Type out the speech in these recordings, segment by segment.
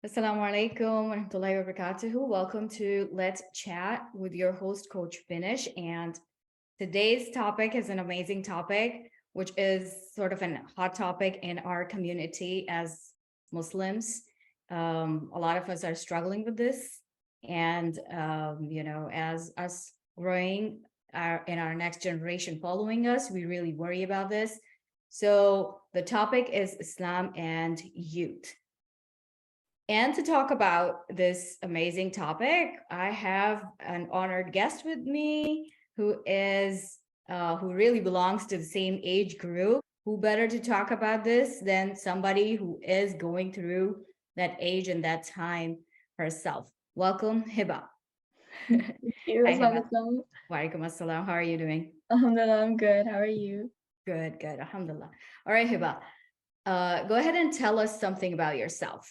Assalamu alaikum wa rahmatullahi wa barakatuhu. Welcome to Let's Chat with your host, Coach Finish. And today's topic is an amazing topic, which is sort of a hot topic in our community as Muslims. A lot of us are struggling with this. And, as us growing in our next generation following us, we really worry about this. So the topic is Islam and youth. And to talk about this amazing topic, I have an honored guest with me who really belongs to the same age group. Who better to talk about this than somebody who is going through that age and that time herself? Welcome, Hebah. Thank you. Hi, Hebah. Assalamualaikum. Walaikum assalam. How are you doing? Alhamdulillah, I'm good. How are you? Good, good. Alhamdulillah. All right, Hebah. Go ahead and tell us something about yourself.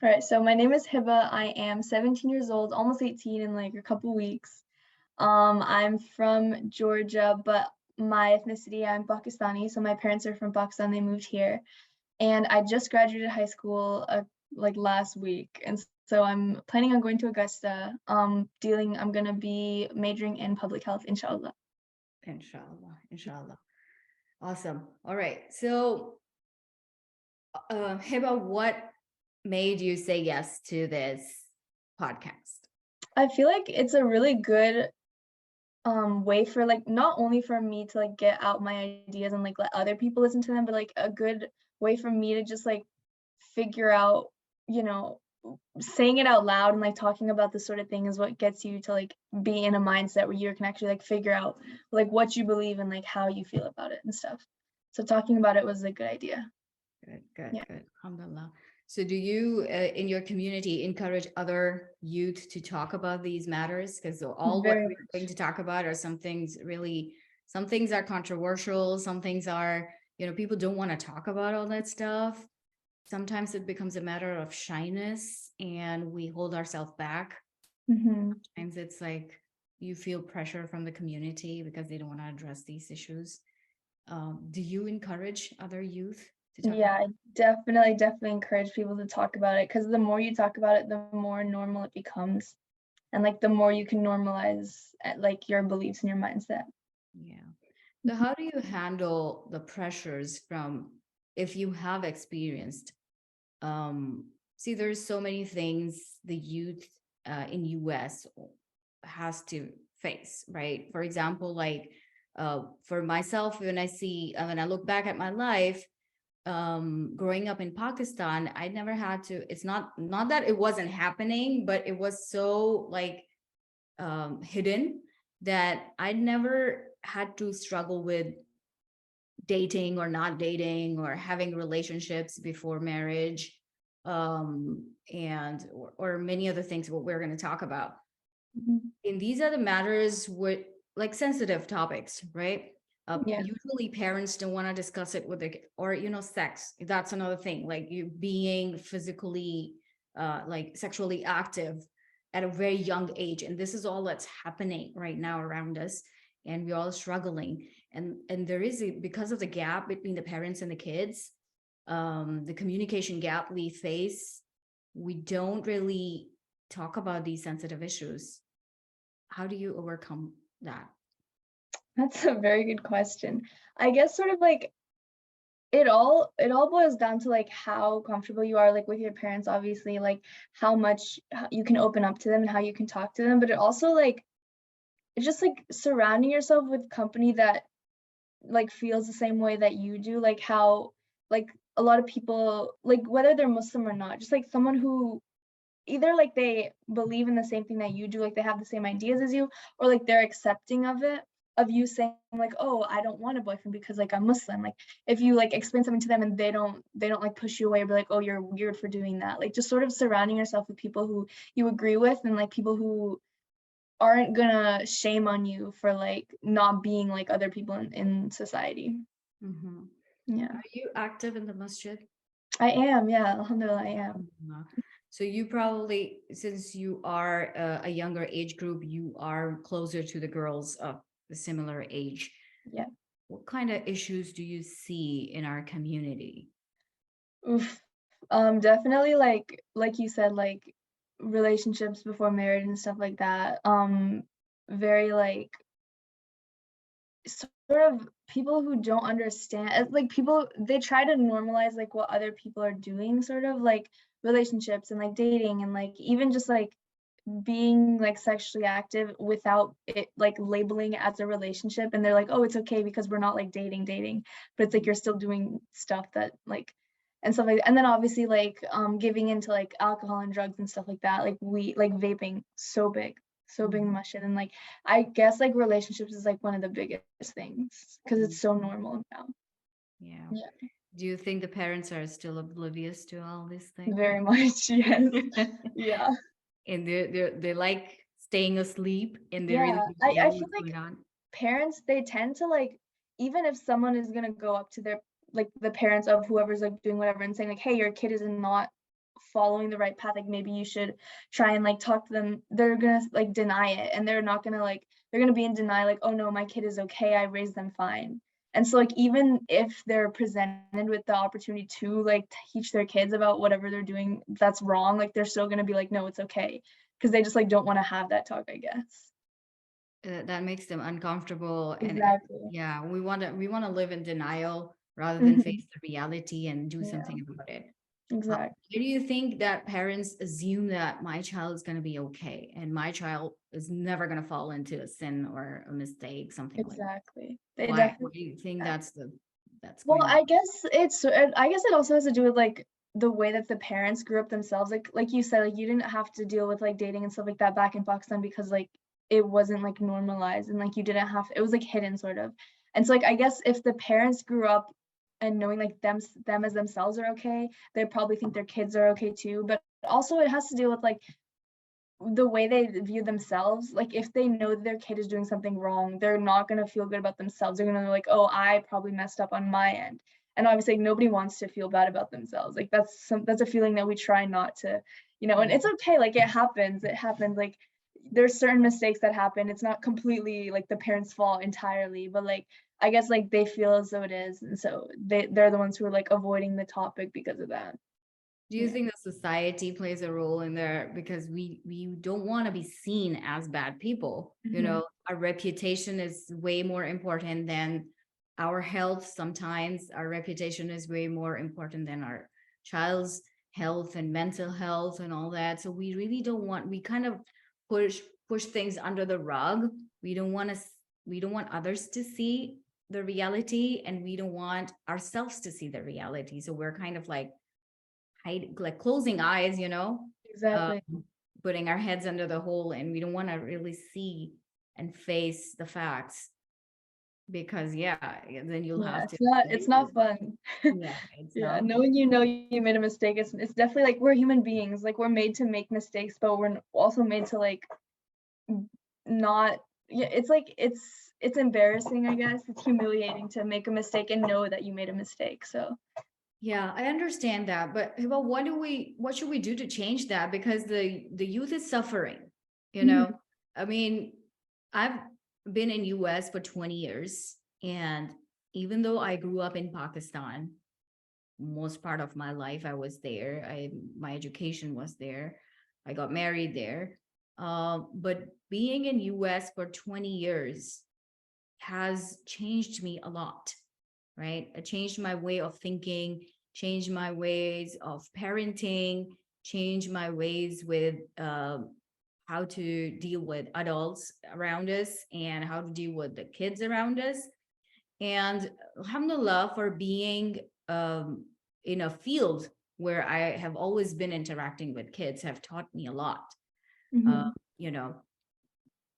All right, so my name is Hebah. I am 17 years old, almost 18 in like a couple weeks. I'm from Georgia, but my ethnicity, I'm Pakistani. So my parents are from Pakistan. They moved here, and I just graduated high school like last week, and so I'm planning on going to Augusta. I'm gonna be majoring in public health, inshallah. Inshallah, inshallah. Awesome. All right. So, Hiba, what made you say yes to this podcast? I feel like it's a really good way for like not only for me to like get out my ideas and like let other people listen to them, but like a good way for me to just like figure out, you know, saying it out loud and like talking about this sort of thing is what gets you to like be in a mindset where you can actually like figure out like what you believe and like how you feel about it and stuff. So talking about it was a good idea. Good, good, Yeah. good. Alhamdulillah. So, do you in your community encourage other youth to talk about these matters? Because all what Very we're going much. to talk about are some things are controversial, some things are, people don't want to talk about all that stuff. Sometimes it becomes a matter of shyness and we hold ourselves back. Hmm. Sometimes it's like you feel pressure from the community because they don't want to address these issues. Do you encourage other youth to talk Yeah, about? I definitely encourage people to talk about it because the more you talk about it, the more normal it becomes. And like the more you can normalize like your beliefs and your mindset. Yeah. So how do you handle the pressures from if you have experienced see there's so many things the youth in US has to face, right? For example, like for myself, when I look back at my life, growing up in Pakistan, I never had to, it's not that it wasn't happening, but it was so like hidden that I never had to struggle with dating or not dating or having relationships before marriage, or many other things what we're going to talk about. Mhm. And these are the matters with like sensitive topics, right? Yeah. Usually parents don't want to discuss it with their or sex. That's another thing, like you being physically like sexually active at a very young age, and this is all that's happening right now around us, and we're all struggling. And there is because of the gap between the parents and the kids, the communication gap we face, we don't really talk about these sensitive issues. How do you overcome that? That's a very good question. I guess sort of like it all boils down to like how comfortable you are like with your parents, obviously, like how much you can open up to them and how you can talk to them, but it also like it's just like surrounding yourself with company that like feels the same way that you do, like how like a lot of people like whether they're Muslim or not, just like someone who either like they believe in the same thing that you do, like they have the same ideas as you, or like they're accepting of it, of you saying like, oh, I don't want a boyfriend because like I'm Muslim. Like if you like explain something to them and they don't like push you away or be like, oh, you're weird for doing that. Like just sort of surrounding yourself with people who you agree with and like people who aren't gonna shame on you for like not being like other people in society. Mhm. Yeah. Are you active in the masjid? I am, yeah, alhamdulillah, I am. Mhm. So you probably, since you are a younger age group, you are closer to the girls of the similar age. Yeah. What kind of issues do you see in our community? Oof. Definitely like you said, like relationships before marriage and stuff like that. Very like sort of people who don't understand like people they try to normalize like what other people are doing, sort of like relationships and like dating and like even just like being like sexually active without it like labeling it as a relationship, and they're like, oh, it's okay because we're not like dating, but it's like you're still doing stuff that like and stuff like and then obviously like giving into like alcohol and drugs and stuff like that, like we like vaping so big in my shit. And like I guess like relationships is like one of the biggest things because Mhm. it's so normal now. Yeah. Yeah, Do you think the parents are still oblivious to all these things? very much. Yes. Yeah. And they're like staying asleep and they really Yeah, don't know I feel what's like going on. parents, they tend to like even if someone is gonna go up to their like the parents of whoever's like doing whatever and saying like, hey, your kid is not following the right path, like maybe you should try and like talk to them, they're gonna like deny it, and they're not gonna like they're gonna be in denial like, oh no, my kid is okay, I raised them fine. And so like even if they're presented with the opportunity to like teach their kids about whatever they're doing that's wrong, like they're still gonna be like, no, it's okay, because they just like don't want to have that talk, I guess. That makes them uncomfortable, and Exactly. yeah, we want to live in denial rather than Mhm. face the reality and do Yeah, something about it. exactly, Why do you think that parents assume that my child is going to be okay and my child is never going to fall into a sin or a mistake, something like that? exactly. They Why definitely do you think that. that's Well, going on? I guess I guess it also has to do with, like, the way that the parents grew up themselves, like you said, like, you didn't have to deal with, like, dating and stuff like that back in Pakistan because, like, it wasn't, like, normalized and, like, you didn't have it was, like, hidden sort of. And so, like, I guess if the parents grew up and knowing, like, them as themselves are okay, they probably think their kids are okay too, but also it has to do with, like, the way they view themselves. Like if they know that their kid is doing something wrong, they're not going to feel good about themselves, they're going to be like, oh, I probably messed up on my end. And obviously like, nobody wants to feel bad about themselves, like that's a feeling that we try not to, and it's okay, like it happens, like there's certain mistakes that happen, it's not completely like the parents fault entirely, but like I guess like they feel as though it is, and so they're the ones who are like avoiding the topic because of that. Do you Yeah. think that society plays a role in there because we don't want to be seen as bad people? You Mhm. know, our reputation is way more important than our health. Sometimes our reputation is way more important than our child's health and mental health and all that. So we really don't want, we kind of push push things under the rug. We don't want to we don't want others to see the reality, and we don't want ourselves to see the reality. So we're kind of like closing eyes, um, Exactly. putting our heads under the hole, and we don't want to really see and face the facts because, yeah, then you'll Yeah, have to it's not fun. yeah, it's Yeah, not. knowing you made a mistake, it's definitely like we're human beings. Like we're made to make mistakes, but we're also made to like not. Yeah, it's like it's embarrassing, I guess. It's humiliating to make a mistake and know that you made a mistake. So, Yeah, I understand that, but well, what should we do to change that? Because the youth is suffering, you know. mhm, I mean, I've been in US for 20 years, and even though I grew up in Pakistan, most part of my life I was there. My education was there. I got married there. But being in US for 20 years has changed me a lot, right? It changed my way of thinking, changed my ways of parenting, changed my ways with how to deal with adults around us and how to deal with the kids around us. And alhamdulillah, for being in a field where I have always been interacting with kids, have taught me a lot. Uh, mhm. you know,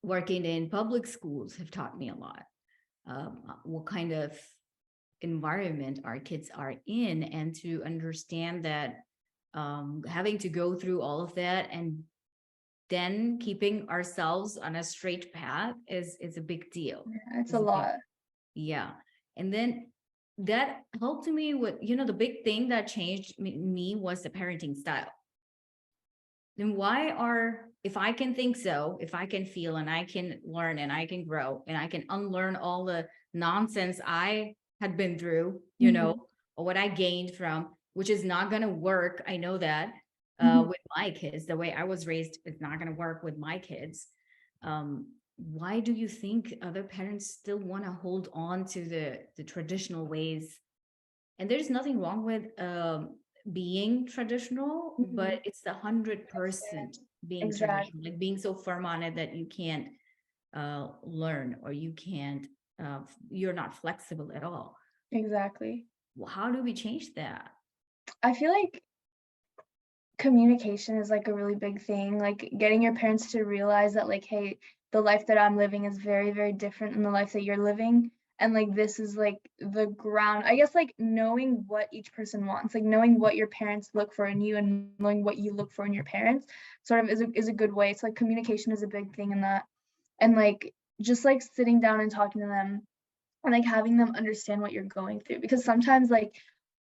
working in public schools have taught me a lot. What kind of environment our kids are in, and to understand that having to go through all of that and then keeping ourselves on a straight path is a big deal. Yeah, it's a Is a big lot. Yeah. And then that helped me with, the big thing that changed me was the parenting style. Then why are, if I can think so, if I can feel and I can learn and I can grow and I can unlearn all the nonsense I had been through, Mhm. or what I gained from which is not going to work. I know that Mhm. with my kids, the way I was raised, it's not going to work with my kids. Why do you think other parents still want to hold on to the traditional ways? And there's nothing wrong with being traditional, but Mhm. it's the 100% being traditional, Exactly. like being so firm on it that you can't learn, or you can't, you're not flexible at all. Exactly. Well, how do we change that? I feel like communication is like a really big thing, like getting your parents to realize that like, hey, the life that I'm living is very, very different than the life that you're living. And like this is like the ground, I guess, like knowing what each person wants, like knowing what your parents look for in you and knowing what you look for in your parents sort of is a good way. So like communication is a big thing in that. And like just like sitting down and talking to them and like having them understand what you're going through, because sometimes like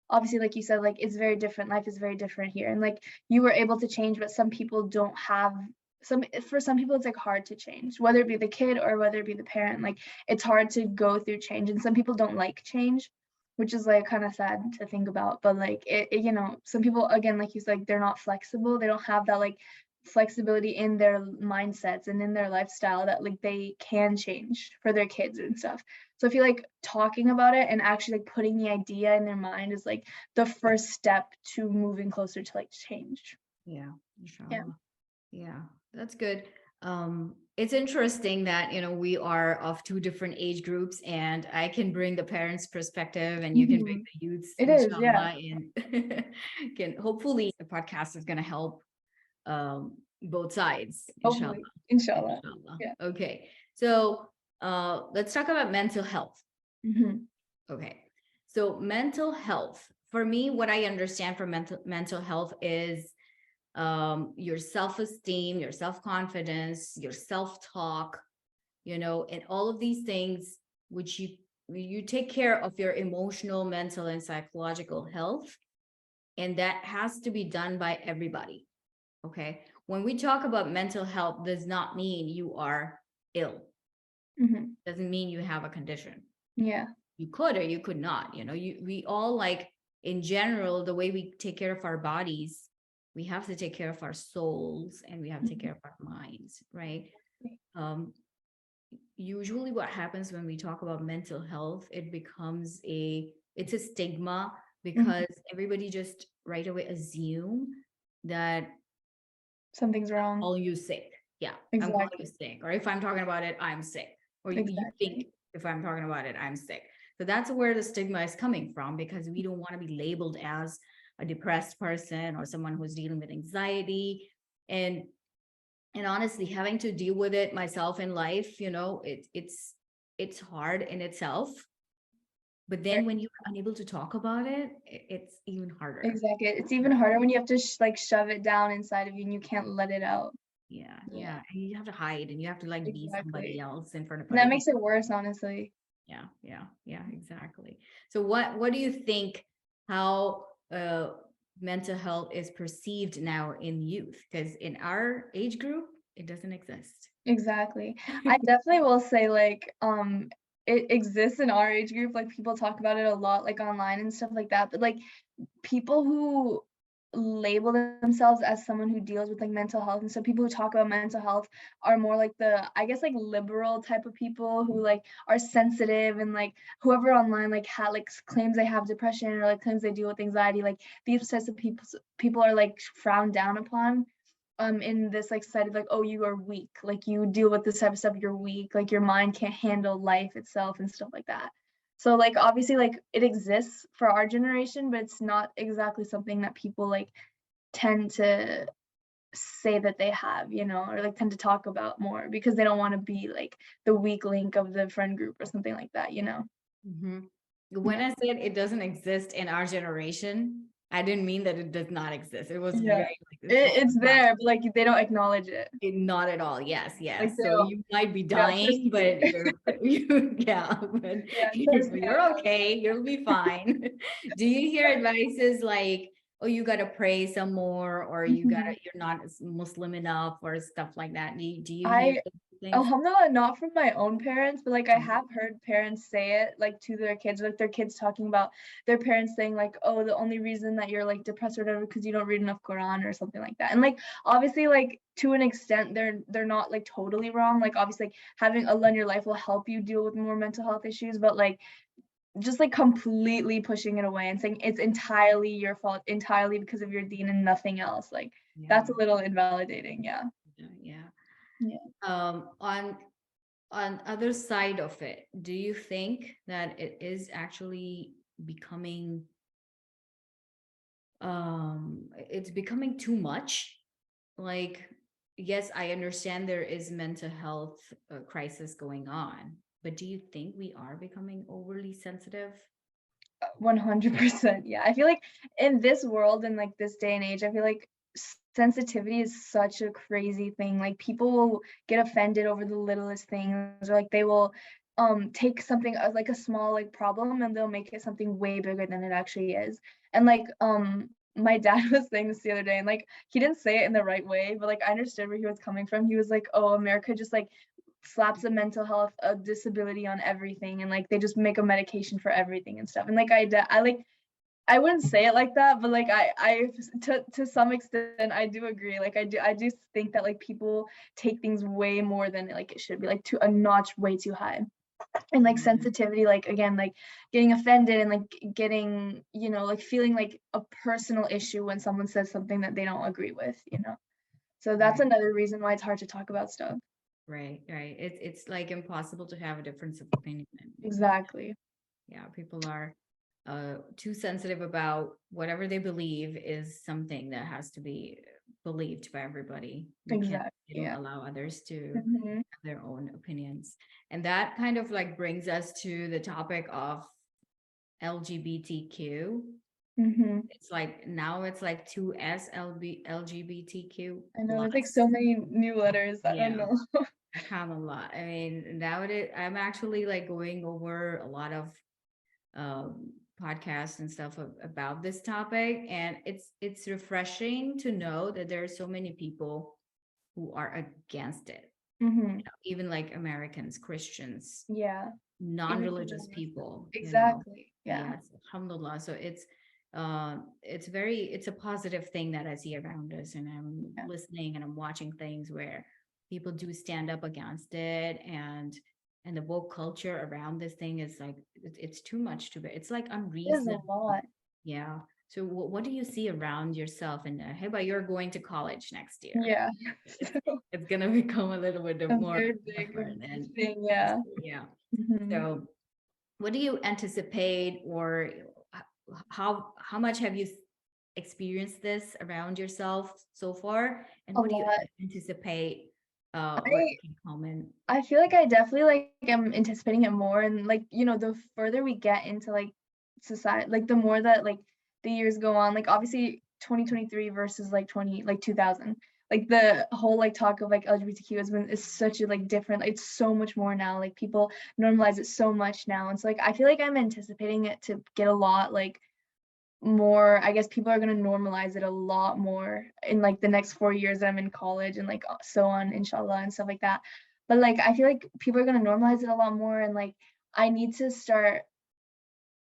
obviously like you said, like it's very different, life is very different here, and like you were able to change, but some people don't have some for some people it's like hard to change, whether it be the kid or whether it be the parent. Like it's hard to go through change, and some people don't like change, which is like kind of sad to think about. But like some people, again, like you said, like they're not flexible, they don't have that like flexibility in their mindsets and in their lifestyle that like they can change for their kids and stuff. So I feel like talking about it and actually like putting the idea in their mind is like the first step to moving closer to like change. Yeah, Yeah. inshallah. Yeah, that's good. It's interesting that, we are of two different age groups, and I can bring the parents' perspective and you can bring Mhm. the youths, It is, yeah. inshallah, and can hopefully the podcast is going to help both sides, inshallah. Hopefully. Inshallah. Inshallah. Yeah. Okay. So let's talk about mental health. Mhm. Okay. So mental health, for me, what I understand from mental health is your self-esteem, your self-confidence, your self-talk, and all of these things, which you take care of your emotional, mental, and psychological health. And that has to be done by everybody. Okay. When we talk about mental health, does not mean you are ill. Mhm. Doesn't mean you have a condition. Yeah. You could or you could not. We all, like, in general, the way we take care of our bodies, we have to take care of our souls, and we have to take care Mhm. of our minds, right? Um, Usually what happens when we talk about mental health, it's a stigma, Mhm. because everybody just right away assume that Something's I'm wrong. calling you sick. Yeah, I'm calling you Exactly. sick. Or if I'm talking about it, I'm sick. Or you think, Exactly. if I'm talking about it, I'm sick. So that's where the stigma is coming from, because we don't want to be labeled as a depressed person or someone who's dealing with anxiety. And honestly, having to deal with it myself in life, it's hard in itself. But then when you're unable to talk about it, it's even harder. Exactly. It's even harder when you have to like shove it down inside of you and you can't let it out. Yeah, Yeah. yeah. And you have to hide, and you have to, like, be somebody Exactly. else in front of And that other people. makes it worse, honestly. Yeah, yeah, yeah, exactly. So what do you think, how mental health is perceived now in youth? Because in our age group, it doesn't exist. Exactly. I definitely will say, like, it exists in our age group, like, people talk about it a lot, like, online and stuff like that, but, like, people who label themselves as someone who deals with, like, mental health, and so people who talk about mental health are more like the, I guess, like, liberal type of people who, like, are sensitive, and, like, whoever online, like, claims they have depression or, like, claims they deal with anxiety, like, these types of people are, like, frowned down upon in this like society, like, oh, you are weak, like you deal with this type of stuff, you're weak, like your mind can't handle life itself and stuff like that. So like obviously like it exists for our generation, but it's not exactly something that people like tend to say that they have, or like tend to talk about more because they don't want to be like the weak link of the friend group or something like that. Mhm. When Yeah. I said it doesn't exist in our generation, I didn't mean that it does not exist. It was Yeah. very, like, this is It's not, there, but like they don't acknowledge it. not at all. Yes, Like yes. they So don't, you might be yeah, trust dying, me. but yeah, but Yeah, trust me, you're okay. You'll be fine. Do you hear advices like, oh, you gotta pray some more, or I know. you're not Muslim enough, or stuff like that? Do you hear? I think? Alhamdulillah, not from my own parents, but like I Um, have heard parents say it like to their kids, like their kids talking about their parents saying like, oh, the only reason that you're like depressed or whatever because you don't read enough Quran or something like that. And like obviously like to an extent they're not like totally wrong. Like obviously like having Allah in your life will help you deal with more mental health issues, but like just like completely pushing it away and saying it's entirely your fault, entirely because of your deen and nothing else. Like that's yeah, a little invalidating. Yeah. yeah. Yeah. On other side of it, do you think that it is actually becoming it's becoming too much? Like, yes, I understand there is mental health crisis going on, but do you think we are becoming overly sensitive? 100%. Yeah. I feel like in this world and like this day and age, I feel like sensitivity is such a crazy thing. Like people will get offended over the littlest things, or like they will take something as like a small like problem and they'll make it something way bigger than it actually is. And like my dad was saying this the other day and like he didn't say it in the right way, but like I understood where he was coming from. He was like, "Oh, America just like slaps a mental health a disability on everything and like they just make a medication for everything and stuff." And like I like I wouldn't say it like that, but like I to some extent I do agree. Like I do think that like people take things way more than like it should be, like to a notch way too high. And like Yeah, sensitivity, like again, like getting offended and like getting, like feeling like a personal issue when someone says something that they don't agree with. So that's right, another reason why it's hard to talk about stuff. right. It's like impossible to have a difference of opinion. Exactly. Yeah, people are too sensitive about whatever they believe is something that has to be believed by everybody. Exactly. They don't Yeah. allow others to Mhm. have their own opinions. And that kind of like brings us to the topic of LGBTQ. Mhm. It's like now it's like 2S I know there's like plus. so many new letters. I don't Yeah, know. I have a lot. I mean, nowadays I'm actually like going over a lot of um, podcasts and stuff about this topic, and it's refreshing to know that there are so many people who are against it. Mhm. Even like Americans, Christians, Yeah. Even people non-religious in Muslim. people. Exactly. Yeah. Yes, alhamdulillah. So it's a positive thing that I see around us, and I'm Yeah. listening and I'm watching things where people do stand up against it, and the woke culture around this thing is like it's too much to bear. It's like It is a unreasonable. lot. Yeah. So what do you see around yourself? And Heba, you're going to college next year. Yeah. It's So it's gonna become a little bit a more very big different, and thing. Yeah. yeah. Mhm. So what do you anticipate, or how much have you experienced this around yourself so far, and A what do you lot. anticipate what I can come in? I feel like I definitely like am anticipating it more, and like the further we get into like society, like the more that like the years go on, like obviously 2023 versus like 2000, like the whole like talk of like LGBTQ is such a like different, it's so much more now, like people normalize it so much now, and so like I feel like I'm anticipating it to get a lot like more. I guess people are going to normalize it a lot more in like the next 4 years that I'm in college and like so on, inshallah, and stuff like that. But like I feel like people are going to normalize it a lot more, and like I need to start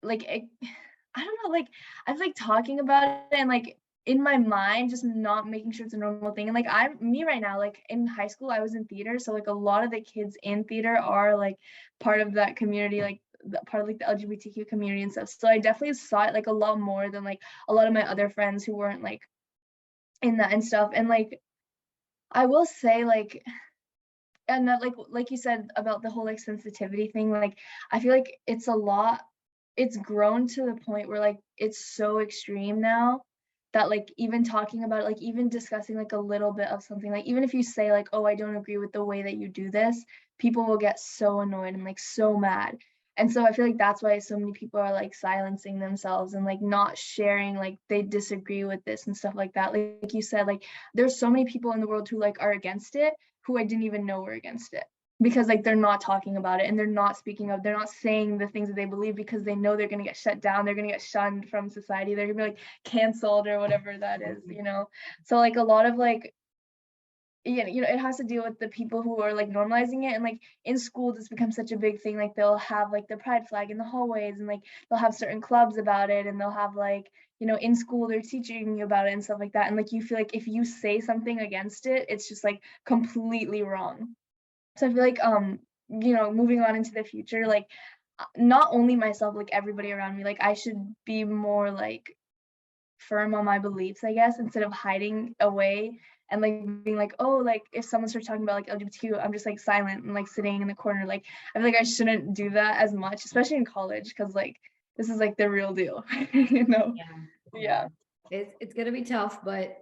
like I don't know, like I feel like talking about it and like in my mind just not making sure it's a normal thing. And like I'm me right now, like in high school I was in theater, so like a lot of the kids in theater are like part of that community, like part of like the LGBTQ community and stuff. So I definitely saw it like a lot more than like a lot of my other friends who weren't like in that and stuff. And like I will say like, and that like you said about the whole like sensitivity thing, like I feel like it's a lot, it's grown to the point where like it's so extreme now that like even talking about it, like even discussing like a little bit of something, like even if you say like, oh, I don't agree with the way that you do this, people will get so annoyed and like so mad. And so I feel like that's why so many people are like silencing themselves and like not sharing like they disagree with this and stuff like that. Like you said, like there's so many people in the world who like are against it, who I didn't even know were against it, because like they're not talking about it and they're not speaking up, they're not saying the things that they believe because they know they're going to get shut down, they're going to get shunned from society, they're going to be like canceled or whatever that is. So like a lot of like yeah, it has to deal with the people who are like normalizing it, and like in school this becomes such a big thing. Like they'll have like the pride flag in the hallways, and like they'll have certain clubs about it, and they'll have like, in school they're teaching you about it and stuff like that. And like you feel like if you say something against it, it's just like completely wrong. So I feel like moving on into the future, like not only myself, like everybody around me, like I should be more like firm on my beliefs, I guess, instead of hiding away and like being like, oh, like if someone starts talking about like LGBTQ, I'm just like silent and like sitting in the corner. Like I feel like I shouldn't do that as much, especially in college, because like this is like the real deal, Yeah, yeah. Yeah, It's gonna be tough, but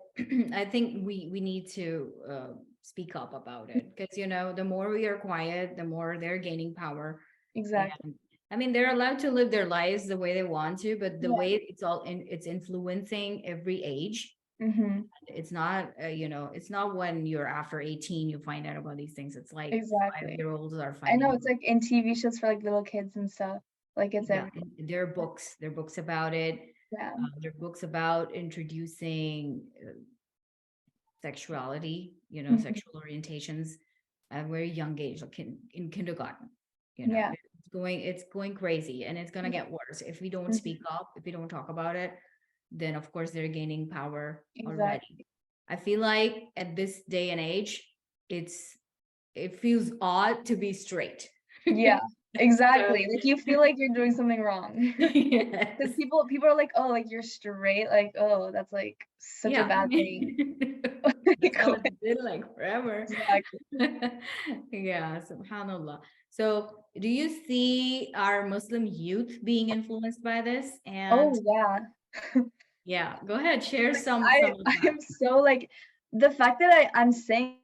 I think we need to speak up about it, because the more we are quiet, the more they're gaining power. exactly. And I mean, they're allowed to live their lives the way they want to, but the Yeah. way it's influencing every age. Mm-hmm. It's not, it's not when you're after 18 you find out about these things. It's like Exactly. 5-year-olds are I finding know out. it's like in TV shows for like little kids and stuff. Like it's Yeah, everywhere. and there are books about it. Yeah. There are books about introducing sexuality, Mhm. sexual orientations at a very young age, like in kindergarten. Yeah. It's going crazy, and it's gonna get worse if we don't speak Mhm. up, if we don't talk about it. Then of course they're gaining power already. Exactly. I feel like at this day and age, it feels odd to be straight. Yeah. So Exactly. Like you feel like you're doing something wrong. yes. Because people are like, "Oh, like, you're straight," like, "Oh, that's, like, such a Yeah, I bad thing." mean, that's Like, how what? it's been like forever. Exactly. Yeah, subhanallah. So, do you see our Muslim youth being influenced by this? And Oh, yeah. yeah, go ahead, share Like, some I of I that. am so, like the fact that I'm saying,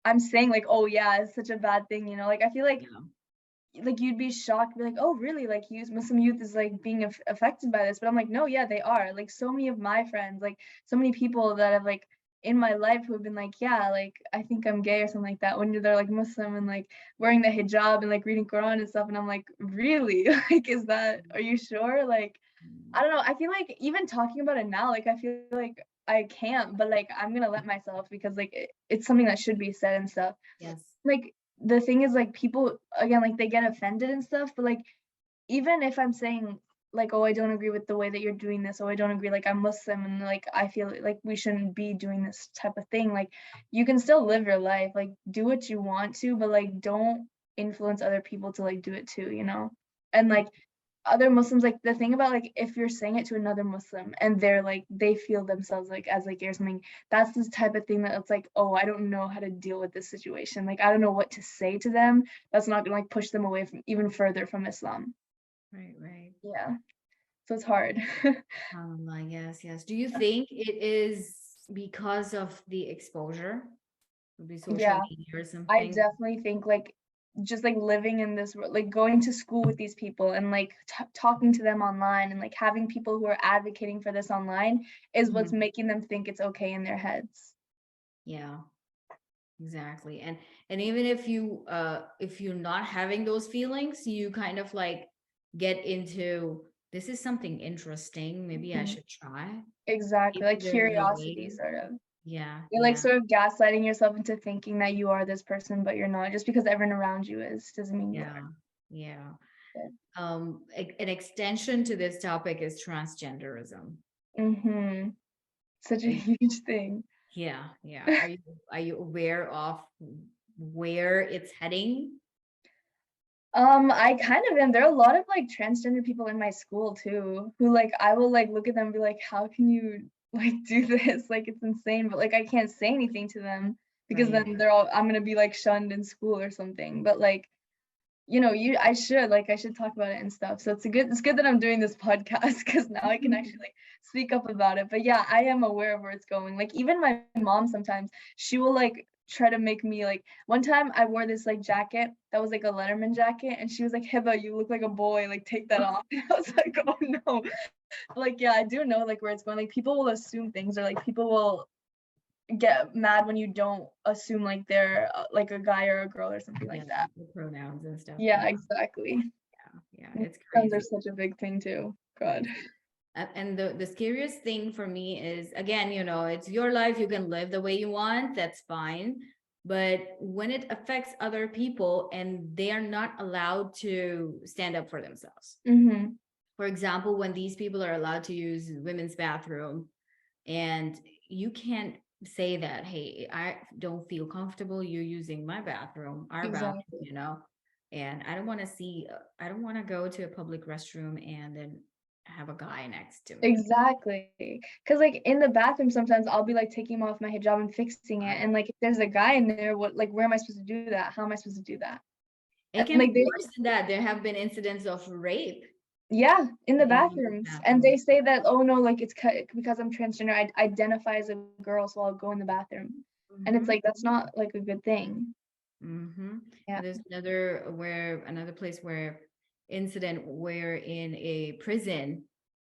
I'm saying, like, "Oh, yeah, it's such a bad thing," like, I feel Yeah. like you'd be shocked, be like, "Oh, really? Like, Muslim youth is, like, being affected by this?" But I'm like, "No, yeah, they are." Like, so many of my friends, like, so many people that have, like, in my life who have been like, "Yeah, like, I think I'm gay," or something like that, when they're, like, Muslim and, like, wearing the hijab and, like, reading Quran and stuff, and I'm like, "Really? Like, are you sure?" Like, I Mm, don't know, I feel like even talking about it now, like, I feel like I can't, but, like, I'm gonna let myself because, like, it's something that should be said and stuff. yes. Like, the thing is, like, people again, like, they get offended and stuff, but, like, even if I'm saying, like, "Oh, I don't agree with the way that you're doing this," "Oh, I don't agree, like, I'm Muslim and, like, I feel like we shouldn't be doing this type of thing," like, you can still live your life, like, do what you want to, but, like, don't influence other people to, like, do it too, you know? And, like, other Muslims, like, the thing about, like, if you're saying it to another Muslim and they're, like, they feel themselves, like, as, like, gay or something, that's this type of thing that it's like, "Oh, I don't know how to deal with this situation." Like, I don't know what to say to them that's not gonna, like, push them away from even further from Islam. Right, right. Yeah, so it's hard. Yes, yes. Do you think it is because of the exposure, maybe social Yeah, media or I something? definitely think, like, just, like, living in this world, like, going to school with these people and, like, talking to them online and, like, having people who are advocating for this online is what's Mhm. making them think it's okay in their heads. Yeah. Exactly. And even if you're not having those feelings, you kind of like get into, this is something interesting, maybe I Mhm. should try. Exactly, Maybe like there's a curiosity way. sort of. Yeah, You're, like, yeah, sort of gaslighting yourself into thinking that you are this person, but you're not. Just because everyone around you is, doesn't mean you are. yeah, yeah. Yeah. An extension to this topic is transgenderism. Mhm. Such a Are you, huge thing. yeah, yeah. Are you aware of where it's heading? I kind of am. There are a lot of, like, transgender people in my school too, who, like, I will, like, look at them and be like, "How can you, like, do this?" Like, it's insane, but, like, I can't say anything to them because Right. then I'm gonna be, like, shunned in school or something, but, like, I should talk about it and stuff. So it's good that I'm doing this podcast because now I can actually like speak up about it. But yeah, I am aware of where it's going. Like even my mom sometimes she will like try to make me like one time I wore this like jacket that was like a Letterman jacket and she was like, Hiba, you look like a boy, like take that off. And I was like, oh no. Like yeah, I do know like where it's going. Like people will assume things or like people will get mad when you don't assume like they're like a guy or a girl or something Yeah, like that. the pronouns and stuff. Yeah, Yeah, exactly. yeah, yeah. It's Guns are crazy. such a big thing too. God. And the scariest thing for me is, again, it's your life, you can live the way you want, that's fine. But when it affects other people and they are not allowed to stand up for themselves. Mm-hmm. For example, when these people are allowed to use women's bathroom, and you can't say that, hey, I don't feel comfortable you using my bathroom, our bathroom, Exactly. and I don't want to see, I don't want to go to a public restroom and then have a guy next to me. Exactly. Because like in the bathroom, sometimes I'll be like taking off my hijab and fixing it, Right. and like if there's a guy in there, what like where am I supposed to do that? How am I supposed to do that? It And can be like they, worse than that. There have been incidents of rape yeah, in the in women's bathrooms, and they bathrooms. say that, oh no, like it's because I'm transgender, I identify as a girl, so I'll go in the bathroom, and it's Mm-hmm. like that's not like a good thing. Mm-hmm. Yeah. And there's another place where incident where in a prison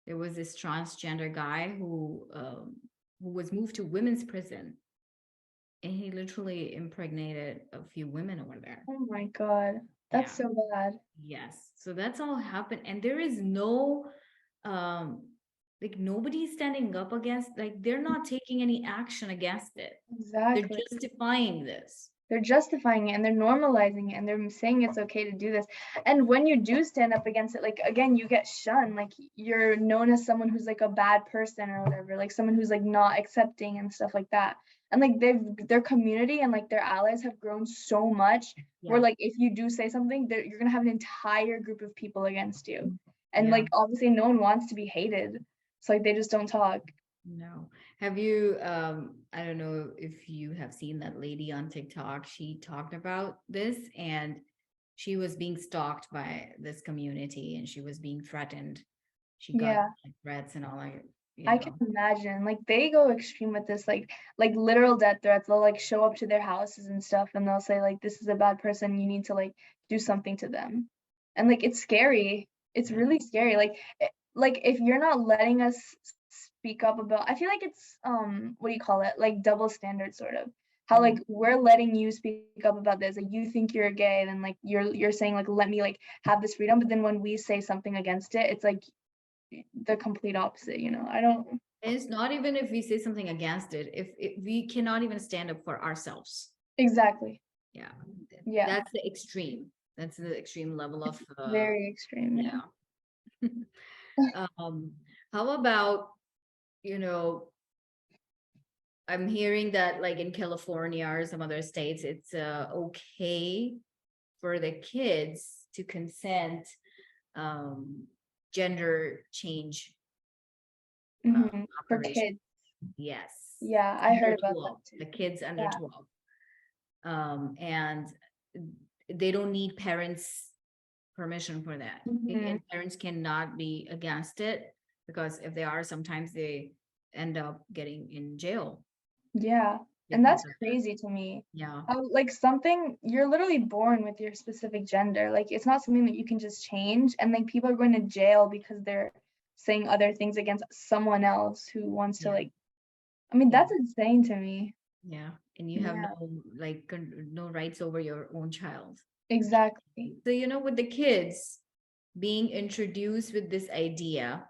there was this transgender guy who was moved to women's prison, and he literally impregnated a few women over there. Oh my God, that's Yeah. so bad. Yes. So that's all happened, and there is no um like nobody's standing up against, like they're not taking any action against it. They're Exactly. justifying this. They're justifying it and they're normalizing it and they're saying it's okay to do this. And when you do stand up against it, like again, you get shunned. Like you're known as someone who's like a bad person or whatever, like someone who's like not accepting and stuff like that. And like their community and like their allies have grown so much where Yeah. like if you do say something, you're gonna have an entire group of people against you. And Yeah. like obviously no one wants to be hated. So like they just don't talk. No. Have you, I don't know if you have seen that lady on TikTok. She talked about this, and she was being stalked by this community and she was being threatened. She got Yeah. like threats and all, like, I can imagine. Like they go extreme with this, like literal death threats. They'll like show up to their houses and stuff and they'll say like this is a bad person, you need to like do something to them. And like it's scary. It's yeah, really scary. Like if you're not letting us speak up about, I feel like it's what do you call it? Like double standard sort of. How mm, like we're letting you speak up about this. Like you think you're gay, then like you're saying like let me like have this freedom, but then when we say something against it, it's like the complete opposite, you know. I don't. and it's not even if we say something against it, if we cannot even stand up for ourselves. Exactly. Yeah, Yeah. that's the extreme. That's the extreme level of Very extreme. Yeah. yeah. um how about, you know I'm hearing that like in California or some other states, it's okay for the kids to consent um gender change For operation. kids. Yes. Yeah, I Under heard about that 12, too. the kids under Yeah. 12. And they don't need parents' permission for that. hmm And parents cannot be against it, because if they are, sometimes they end up getting in jail Yeah. And because that's of that. crazy to me. Yeah. How like something you're literally born with your specific gender. Like it's not something that you can just change. And like people are going to jail because they're saying other things against someone else who wants to Yeah. like, I mean, Yeah. that's insane to me. Yeah. And you have Yeah, no like no rights over your own child. exactly. So, with the kids being introduced with this idea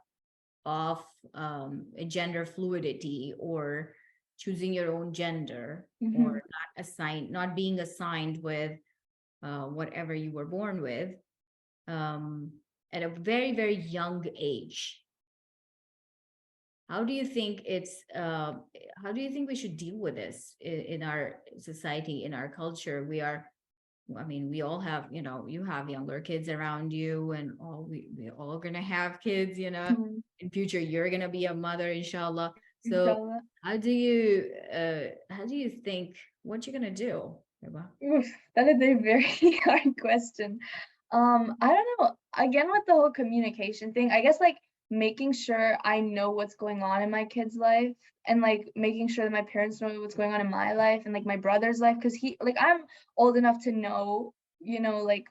of a gender fluidity, or choosing your own gender, or hmm not being assigned with whatever you were born with, um, at a very, very young age. How do you think how do you think we should deal with this in our society, in our culture? I mean, we all have, you have younger kids around you, and we all gonna have kids, in future, you're gonna be a mother, inshallah. So Inshallah. how do you think, what you're gonna do? Hebah? Oof, that is a very hard question. I don't know. Again, with the whole communication thing, I guess like making sure I know what's going on in my kid's life and like making sure that my parents know what's going on in my life and like my brother's life because he like I'm old enough to know, like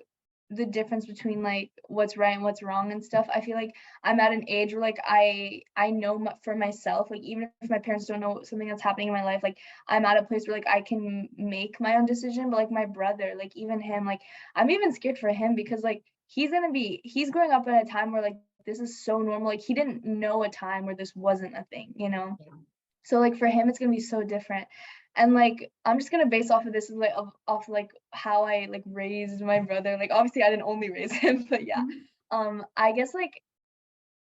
the difference between like what's right and what's wrong and stuff. I feel like I'm at an age where like I know for myself, like even if my parents don't know something that's happening in my life, like I'm at a place where like I can make my own decision. But like my brother, like even him, like I'm even scared for him because like he's growing up at a time where like this is so normal. Like he didn't know a time where this wasn't a thing, you know? Yeah. So like for him, it's gonna be so different. And like I'm just gonna base off of this like off like how I like raised my brother. Like obviously I didn't only raise him, but yeah. Mhm. I guess like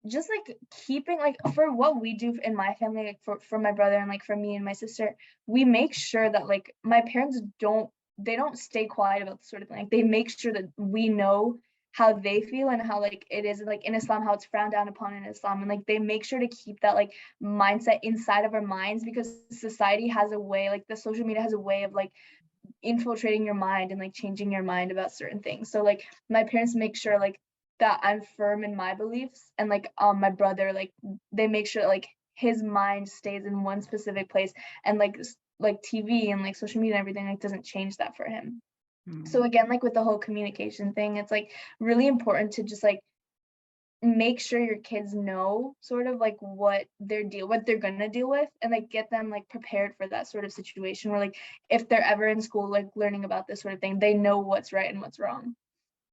just like keeping like for what we do in my family, like for my brother and like for me and my sister, we make sure that like my parents don't stay quiet about this sort of thing. Like they make sure that we know how they feel and how like it is like in Islam, how it's frowned down upon in Islam. And like they make sure to keep that like mindset inside of our minds because society has a way, like the social media has a way of like infiltrating your mind and like changing your mind about certain things. So like my parents make sure like that I'm firm in my beliefs and like my brother like they make sure like his mind stays in one specific place and like TV and like social media and everything like doesn't change that for him. So Mhm. again, like with the whole communication thing, it's like really important to just like make sure your kids know sort of like what they're gonna deal with and like get them like prepared for that sort of situation where like if they're ever in school like learning about this sort of thing they know what's right and what's wrong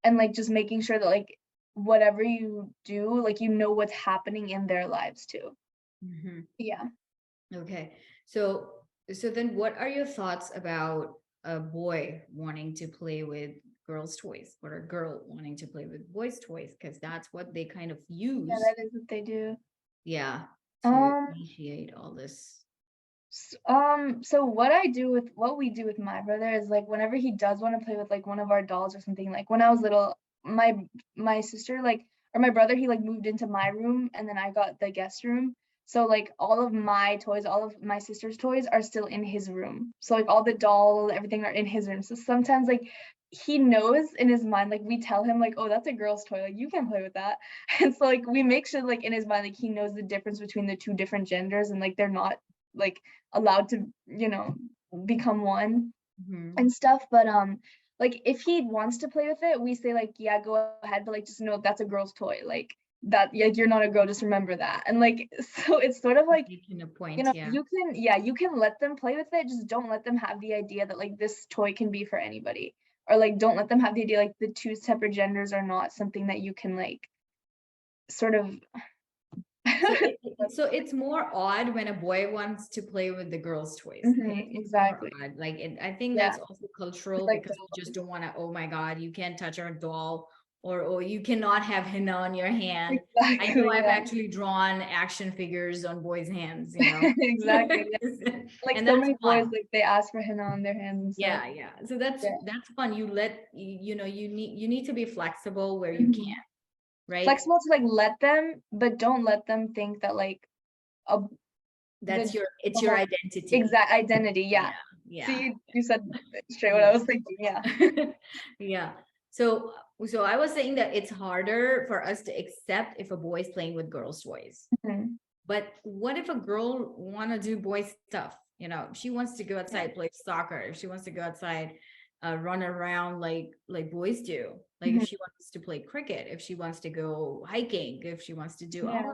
and like just making sure that like whatever you do like you know what's happening in their lives too. Mhm. Yeah. Okay. So then what are your thoughts about a boy wanting to play with girls' toys or a girl wanting to play with boys' toys? Because that's what they kind of Yeah, use, that is what they do. yeah, to um initiate all this. So what we do with my brother is like whenever he does want to play with like one of our dolls or something, like when I was little, my sister like or my brother, he like moved into my room and then I got the guest room. So like all of my toys, all of my sister's toys are still in his room. So like all the doll, everything are in his room. So sometimes like he knows in his mind, like we tell him like, oh, that's a girl's toy, like you can play with that. And so like we make sure like in his mind, like he knows the difference between the two different genders and like they're not like allowed to, become one Mhm. and stuff. But like if he wants to play with it, we say like, yeah, go ahead, but like just know that's a girl's toy. Like that, yeah, you're not a girl, just remember that. And like so it's sort of like, Making a point, yeah. you can let them play with it, just don't let them have the idea that like this toy can be for anybody. Or like don't let them have the idea like the two separate genders are not something that you can like sort of So it's more odd when a boy wants to play with the girls' toys. Okay, it's more exactly. odd. Like I think Yeah. that's also cultural Like because we just don't want to. Oh my God, you can't touch our doll, or oh you cannot have henna on your hand. I know exactly, I've yeah. actually drawn action figures on boys' hands, you know, Exactly. Yeah. Like and so that's many boys, fun. like they ask for henna on their hands and stuff. Yeah. So that's Yeah. fun. You know you need to be flexible where you can, Mhm. right? Flexible to like let them, but don't let them think that like a That's the it's the your whole identity. exact identity. Yeah, Yeah. yeah. See, you said straight what I Yeah. was thinking. Yeah. Yeah. So I was saying that it's harder for us to accept if a boy is playing with girls' toys. Mhm. But what if a girl want to do boy stuff? You know, she wants to go Yeah. outside, play soccer. If she wants to go outside, run around like boys do. Like if Mhm. she wants to play cricket, if she wants to go hiking, if she wants to do Yeah.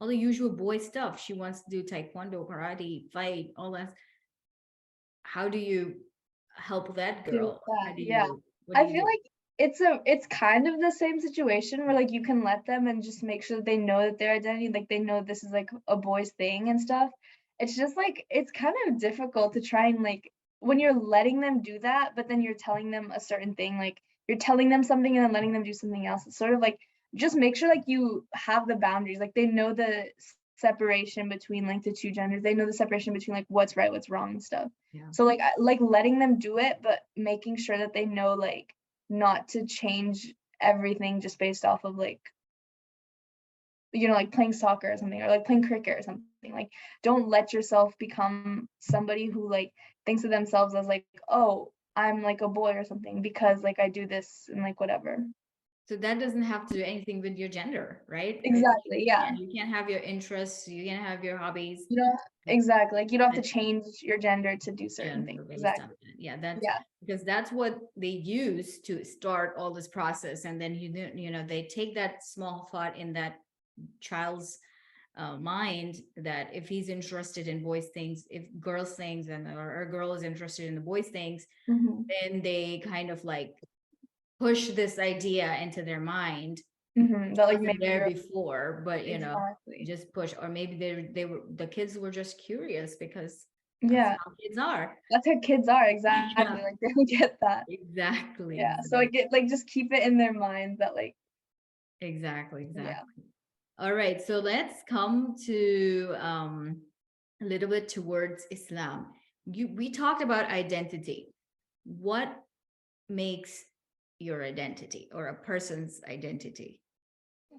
all the usual boy stuff. She wants to do taekwondo, karate, fight, all that. How do you help that Do girl? that. How do Yeah. you what do I you feel do? like it's kind of the same situation where like you can let them and just make sure that they know that their identity, like they know this is like a boy's thing and stuff. It's just like it's kind of difficult to try and like when you're letting them do that, but then you're telling them a certain thing, like you're telling them something and then letting them do something else. It's sort of like just make sure like you have the boundaries, like they know the separation between like the two genders. They know the separation between like what's right, what's wrong and stuff. Yeah. So like letting them do it, but making sure that they know like not to change everything just based off of like like playing soccer or something or like playing cricket or something. Like don't let yourself become somebody who like thinks of themselves as like, oh, I'm like a boy or something because like I do this and like whatever. So that doesn't have to do anything with your gender, right? Exactly. Yeah. Yeah, you can have your interests, you can have your hobbies, You don't exactly. Like you don't have but to change your gender to do certain things. gender based on Exactly. that. Yeah, that's Yeah. because that's what they use to start all this process, and then they take that small thought in that child's mind that if he's interested in boys things, if girls things, and or a girl is interested in the boys things, Hmm. then they kind of like push this idea into their mind That like wasn't maybe there you're before, but exactly. just push, or maybe the kids were just curious because that's Yeah, how kids are. that's how kids are, Yeah, exactly. Like they don't get that. exactly, Yeah. So like exactly, it like just keep it in their mind that like, exactly, yeah. exactly. All right, so let's come to a little bit towards Islam. We talked about identity. What makes your identity or a person's identity?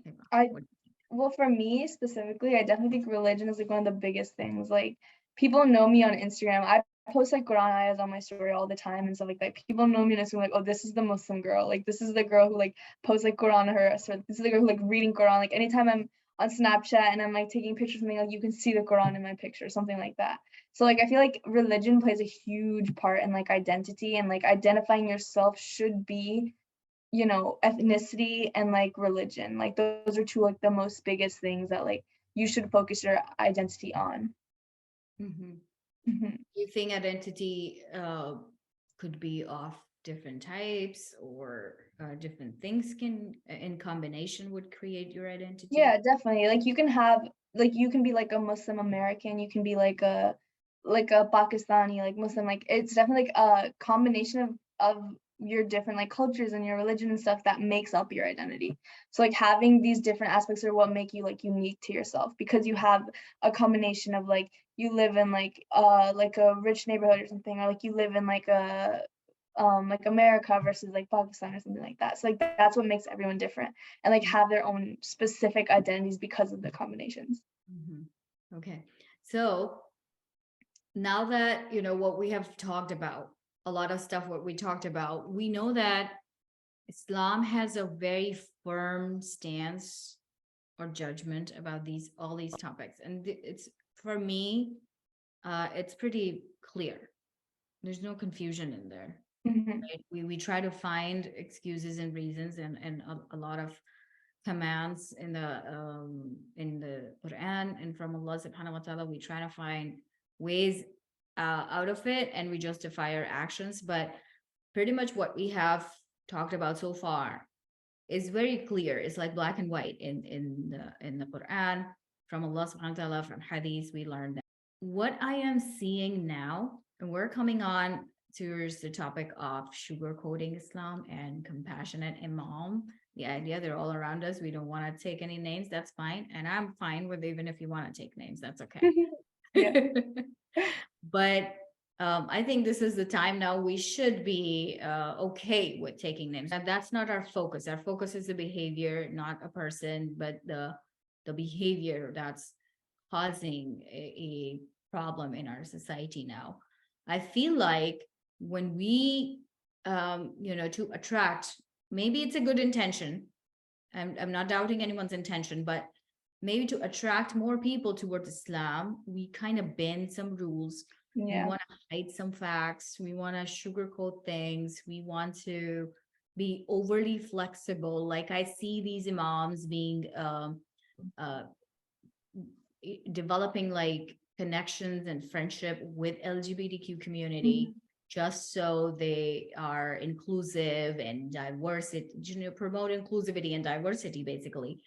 Heba, I what- Well, for me specifically, I definitely think religion is like one of the biggest things. Like people know me on Instagram. I post like Quran ayahs on my story all the time and stuff like that. People know me on Instagram like, oh, this is the Muslim girl. Like this is the girl who like posts like Quran on her. So this is the girl who like reading Quran. Like anytime I'm on Snapchat and I'm like taking pictures of something, like you can see the Quran in my picture, something like that. So like I feel like religion plays a huge part in like identity, and like identifying yourself should be, ethnicity and like religion. Like those are two like the most biggest things that like you should focus your identity on. Mhm. Mhm. You think identity could be of different types, or different things can in combination would create your identity? Yeah, definitely. Like you can be like a Muslim American, you can be like a Pakistani like Muslim. Like it's definitely like a combination of your different like cultures and your religion and stuff that makes up your identity. So like having these different aspects are what make you like unique to yourself, because you have a combination of like you live in like a rich neighborhood or something, or like you live in like America versus like Pakistan or something like that. So like that's what makes everyone different and like have their own specific identities because of the combinations. Mhm. Okay. So now that you know what we have talked about, a lot of stuff what we talked about, we know that Islam has a very firm stance or judgment about these all these topics, and it's for me, it's pretty clear. There's no confusion in there. Hmm. Right? We try to find excuses and reasons, and a lot of commands in the Quran and from Allah Subhanahu wa Taala. We try to find ways out of it, and we justify our actions. But pretty much what we have talked about so far is very clear. It's like black and white in the Quran, from Allah Subhanahu wa Taala, from Hadith. We learned that. What I am seeing now, and we're coming on towards the topic of sugarcoating Islam and compassionate Imam. The idea they're all around us. We don't want to take any names. That's fine. And I'm fine with even if you want to take names, that's okay. Yeah. But I think this is the time now we should be okay with taking names. And that's not our focus. Our focus is the behavior, not a person, but the behavior that's causing a problem in our society now. I feel like when we, to attract, maybe it's a good intention. I'm not doubting anyone's intention, but maybe to attract more people towards Islam, we kind of bend some rules. We Yeah. want to hide some facts. We want to sugarcoat things. We want to be overly flexible. Like I see these imams being uh, developing like connections and friendship with LGBTQ community, Mhm. just so they are inclusive and diversity, promote inclusivity and diversity basically.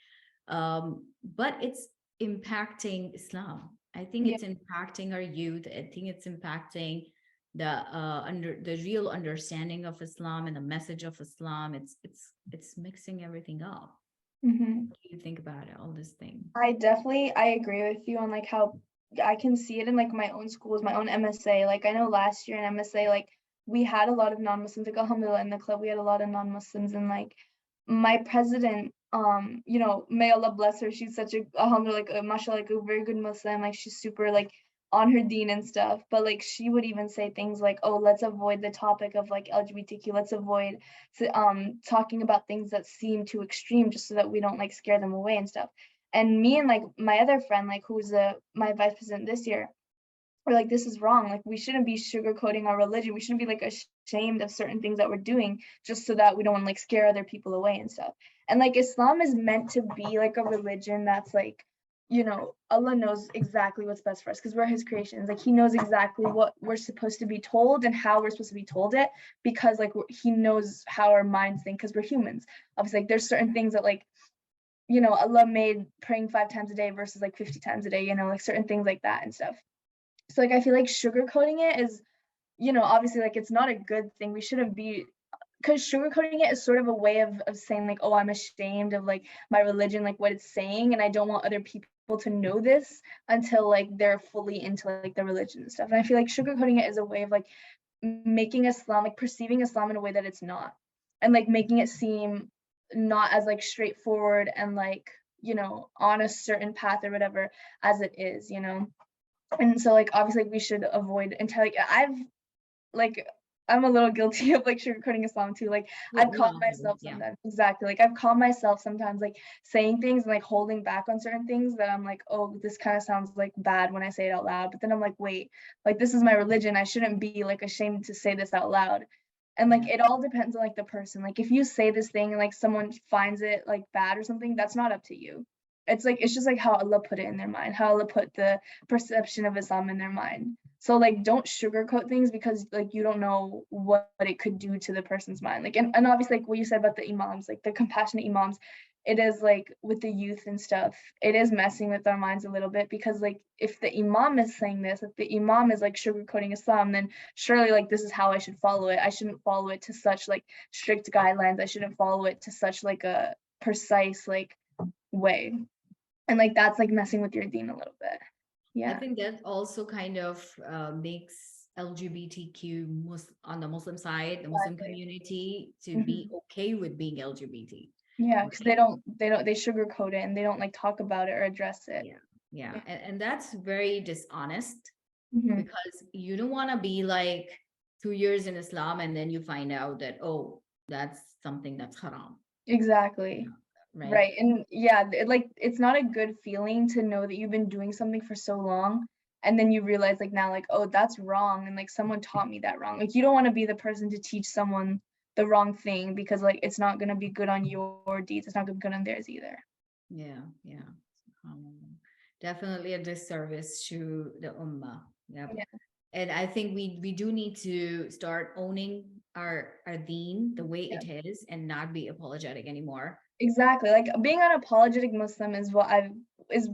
But it's impacting Islam. I think Yeah. it's impacting our youth. I think it's impacting the real understanding of Islam and the message of Islam. It's mixing everything up. Hmm. What do you think about it, all this thing? I agree with you on like how I can see it in like my own schools, my own MSA. Like I know last year in MSA, like we had a lot of non-Muslims. Like alhamdulillah in the club, we had a lot of non-Muslims, and like my president, may Allah bless her. She's such a alhamdulillah, like a mashallah, like a very good Muslim. Like she's super like on her deen and stuff. But like she would even say things like, "Oh, let's avoid the topic of like LGBTQ. Let's avoid talking about things that seem too extreme, just so that we don't like scare them away and stuff." And me and like my other friend, like who's my vice president this year, we're like, this is wrong. Like we shouldn't be sugarcoating our religion. We shouldn't be like ashamed of certain things that we're doing just so that we don't want to like scare other people away and stuff. And like Islam is meant to be like a religion that's like, Allah knows exactly what's best for us because we're his creations. Like he knows exactly what we're supposed to be told and how we're supposed to be told it, because like he knows how our minds think because we're humans. Obviously, like there's certain things that like Allah made praying 5 times a day versus like 50 times a day, like certain things like that and stuff. So like I feel like sugarcoating it is, obviously like it's not a good thing. We shouldn't be, because sugarcoating it is sort of a way of saying like, oh, I'm ashamed of like my religion, like what it's saying, and I don't want other people to know this until like they're fully into like the religion and stuff. And I feel like sugarcoating it is a way of like making Islam, like perceiving Islam in a way that it's not, and like making it seem not as like straightforward and like, on a certain path or whatever as it is. And so like obviously we should avoid until like like I'm a little guilty of like sugarcoating Islam too. Like I've We caught all do. myself Yeah. sometimes, exactly. Like I've caught myself sometimes like saying things and like holding back on certain things that I'm like, oh, this kind of sounds like bad when I say it out loud. But then I'm like, wait, like this is my religion. I shouldn't be like ashamed to say this out loud. And like Yeah. it all depends on like the person. Like if you say this thing and like someone finds it like bad or something, that's not up to you. It's just like how Allah put it in their mind, how Allah put the perception of Islam in their mind. So like don't sugarcoat things because like you don't know what it could do to the person's mind. Like and obviously like what you said about the imams, like the compassionate imams, it is like with the youth and stuff, it is messing with our minds a little bit because like if the imam is saying this, if the imam is like sugarcoating Islam, then surely like this is how I should follow it. I shouldn't follow it to such like strict guidelines. I shouldn't follow it to such like a precise like way. And like that's like messing with your deen a little bit. I Yeah. think that also kind of makes LGBTQ on the Muslim side, the Muslim Exactly. community, to be Hmm. okay with being LGBT, Yeah, because right? they sugarcoat it and they don't like talk about it or address it. Yeah, yeah, Yeah. and that's very dishonest Hmm. because you don't want to be like 2 years in Islam and then you find out that, oh, that's something that's haram, Exactly. right? Right. And yeah, like it's not a good feeling to know that you've been doing something for so long and then you realize like now like, oh, that's wrong and like someone taught me that wrong. Like you don't want to be the person to teach someone the wrong thing because like it's not going to be good on your deeds. It's not going to be good on theirs either. Yeah, yeah. Um, Definitely a disservice to the ummah. Yep. Yeah. And I think we do need to start owning our deen the way Yeah. it is and not be apologetic anymore. Exactly. Like being an apologetic Muslim is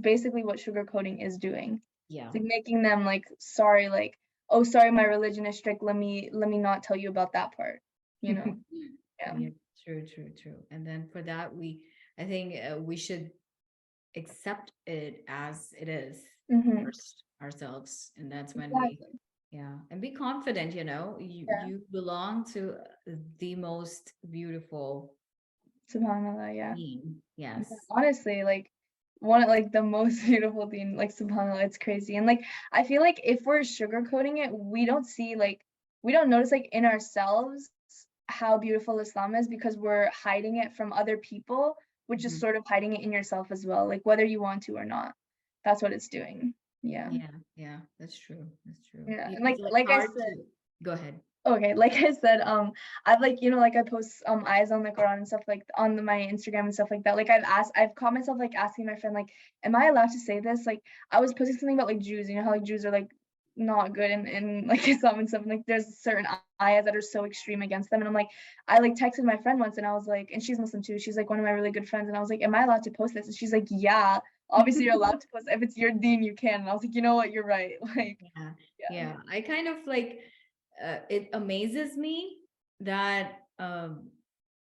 basically what sugarcoating is doing. Yeah. It's like making them like sorry, like, oh sorry, my religion is strict. Let me not tell you about that part. You know? Yeah. Yeah, true, true, true. And then for that, I think we should accept it as it is Hmm. first ourselves, and that's when we, Exactly. yeah, and be confident. Yeah. You belong to the most beautiful SubhanAllah, yeah. being. Yeah. Yes. Honestly, like one of like the most beautiful thing, like SubhanAllah, it's crazy. And like I feel like if we're sugarcoating it, we don't notice like in ourselves how beautiful Islam is because we're hiding it from other people, which is Mhm. sort of hiding it in yourself as well, like whether you want to or not. That's what it's doing. Yeah. Yeah, yeah, that's true. That's true. Yeah. And It's like I hard said, to go ahead. okay, like I said, I've like, like I post eyes on the Quran and stuff like on my Instagram and stuff like that. Like I've caught myself like asking my friend, like, am I allowed to say this? Like I was posting something about like Jews, how like Jews are like not good in like Islam and stuff. And like there's certain ayahs that are so extreme against them. And I'm like, I like texted my friend once and I was like, and she's Muslim too. She's like one of my really good friends. And I was like, am I allowed to post this? And she's like, yeah, obviously you're allowed to post. If it's your deen, you can. And I was like, you know what, you're right. Like, Yeah, yeah. yeah. I kind of like it amazes me that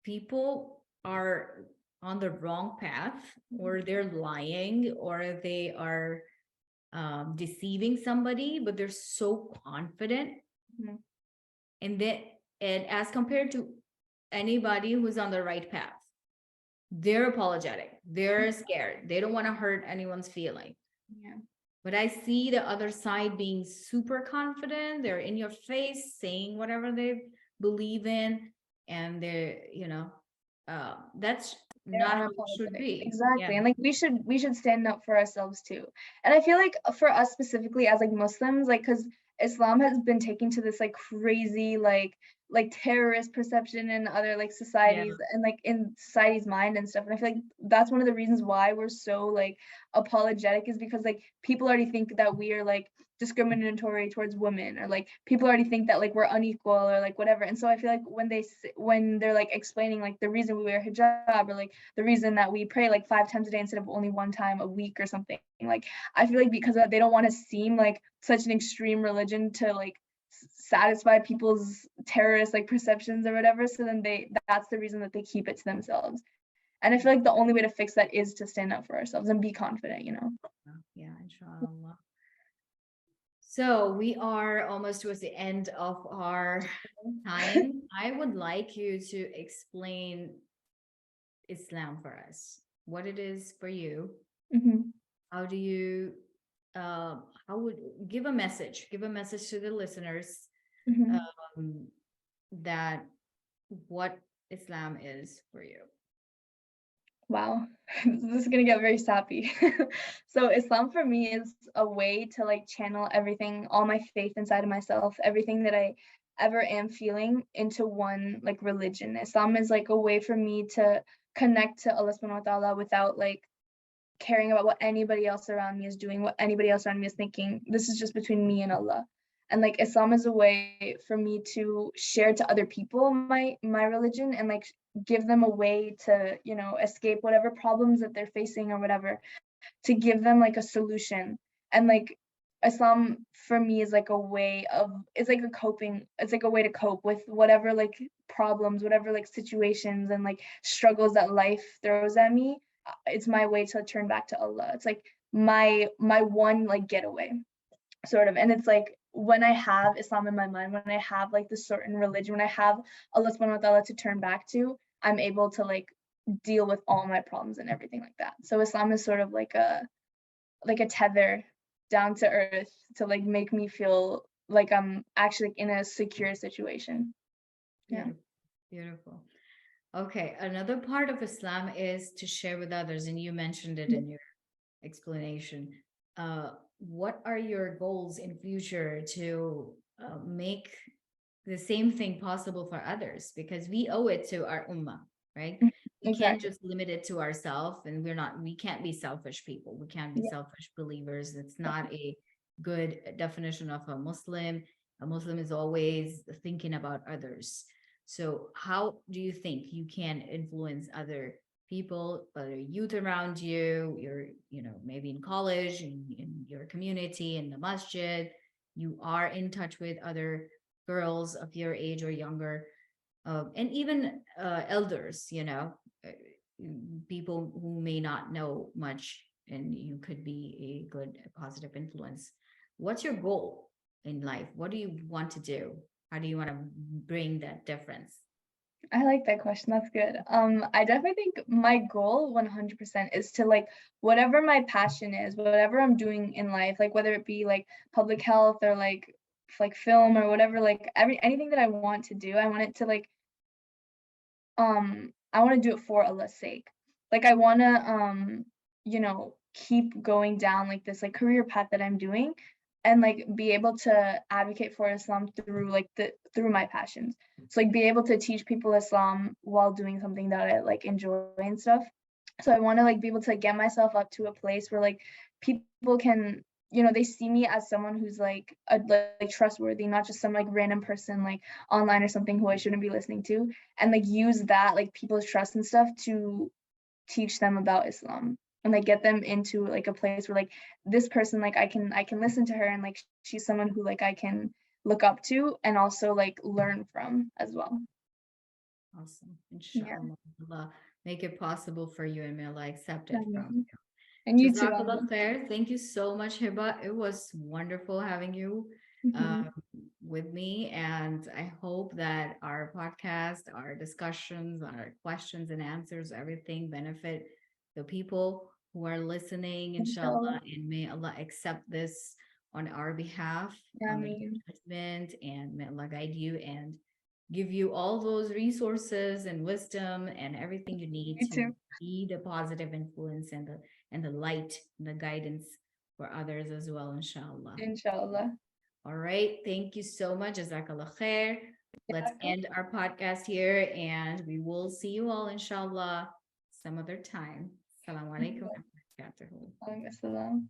people are on the wrong path, or they're lying, or they are deceiving somebody, but they're so confident. Mhm. And that, and as compared to anybody who's on the right path, they're apologetic, they're scared, they don't want to hurt anyone's feeling. Yeah. But I see the other side being super confident. They're in your face saying whatever they believe in. And that's They're not how it should unapologetic. be. Yeah. Exactly. And like we should stand up for ourselves too. And I feel like for us specifically as like Muslims, like because Islam has been taken to this like crazy, like like terrorist perception in other like Yeah. societies and like in society's mind and stuff. And I feel like that's one of the reasons why we're so like apologetic, is because like people already think that we are like discriminatory towards women, or like people already think that like we're unequal or like whatever. And so I feel like when they're like explaining like the reason we wear hijab, or like the reason that we pray like 5 times a day instead of only 1 time a week or something, like I feel like because they don't want to seem like such an extreme religion to like satisfy people's terrorist like perceptions or whatever, so then that's the reason that they keep it to themselves. And I feel like the only way to fix that is to stand up for ourselves and be confident, you know. Yeah, inshallah. So we are almost towards the end of our time. I would like you to explain Islam for us, what it is for you. Mm-hmm. How do you, how would give a message to the listeners, Mm-hmm. um, that what Islam is for you. Wow, this is gonna get very sappy. So Islam for me is a way to like channel everything, all my faith inside of myself, everything that I ever am feeling into one like religion. Islam is like a way for me to connect to Allah subhanahu wa ta'ala without like caring about what anybody else around me is doing, what anybody else around me is thinking. This is just between me and Allah. And like Islam is a way for me to share to other people my religion, and like give them a way to, you know, escape whatever problems that they're facing or whatever, to give them like a solution. And like Islam for me is like a way of, it's like a way to cope with whatever like problems, whatever like situations and like struggles that life throws at me. It's my way to turn back to Allah. It's like my one like getaway, sort of. And it's like when I have Islam in my mind, when I have like this certain religion, when I have Allah subhanahu wa ta'ala to turn back to, I'm able to like deal with all my problems and everything like that. So Islam is sort of like a tether down to earth to like make me feel like I'm actually in a secure situation. Yeah. Beautiful. Beautiful. Okay. Another part of Islam is to share with others, and you mentioned it in your explanation. What are your goals in future to make the same thing possible for others? Because we owe it to our ummah, right? Mhm. We can't Exactly. just limit it to ourselves, and we can't be selfish people. We can't be Yeah. selfish believers. It's not a good definition of a Muslim. A Muslim is always thinking about others. So, how do you think you can influence other people, whether youth around you, you're, maybe in college, in your community, in the masjid, you are in touch with other girls of your age or younger, and even elders, uh, people who may not know much, and you could be a good, positive influence. What's your goal in life? What do you want to do? How do you want to bring that difference? I like that question. That's good. I definitely think my goal 100% is to like whatever my passion is, whatever I'm doing in life, like whether it be like public health or like film or whatever, like anything that I want to do, I want it to like I want to do it for Allah's sake. Like I want to you know, keep going down like this like career path that I'm doing, and like be able to advocate for Islam through like the through my passions. So like be able to teach people Islam while doing something that I like enjoy and stuff. So I want to like be able to get myself up to a place where like people can, you know, they see me as someone who's like trustworthy, not just some like random person like online or something who I shouldn't be listening to, and like use that like people's trust and stuff to teach them about Islam, and like get them into like a place where like this person, like I can listen to her, and like she's someone who like I can look up to and also like learn from as well. Awesome. Yeah. Inshallah. Allah make it possible for you, and may Allah accept it from Ameen. you. And you too, Jazakallah Anwar. khair. Thank you so much, Hiba. It was wonderful having you Mhm. um, with me. And I hope that our podcast, our discussions, our questions and answers, everything benefit the people who are listening, Inshallah. inshallah. And may Allah accept this on our behalf on the day Ameen. of judgment. And may Allah guide you and give you all those resources and wisdom and everything you need You to too. be the positive influence and the light and the guidance for others as well, inshallah. Inshallah. All right. Thank you so much. Jazakallah khair. let's end our podcast here and we will see you all inshallah some other time. Assalamu alaikum. Waalaikumsalam.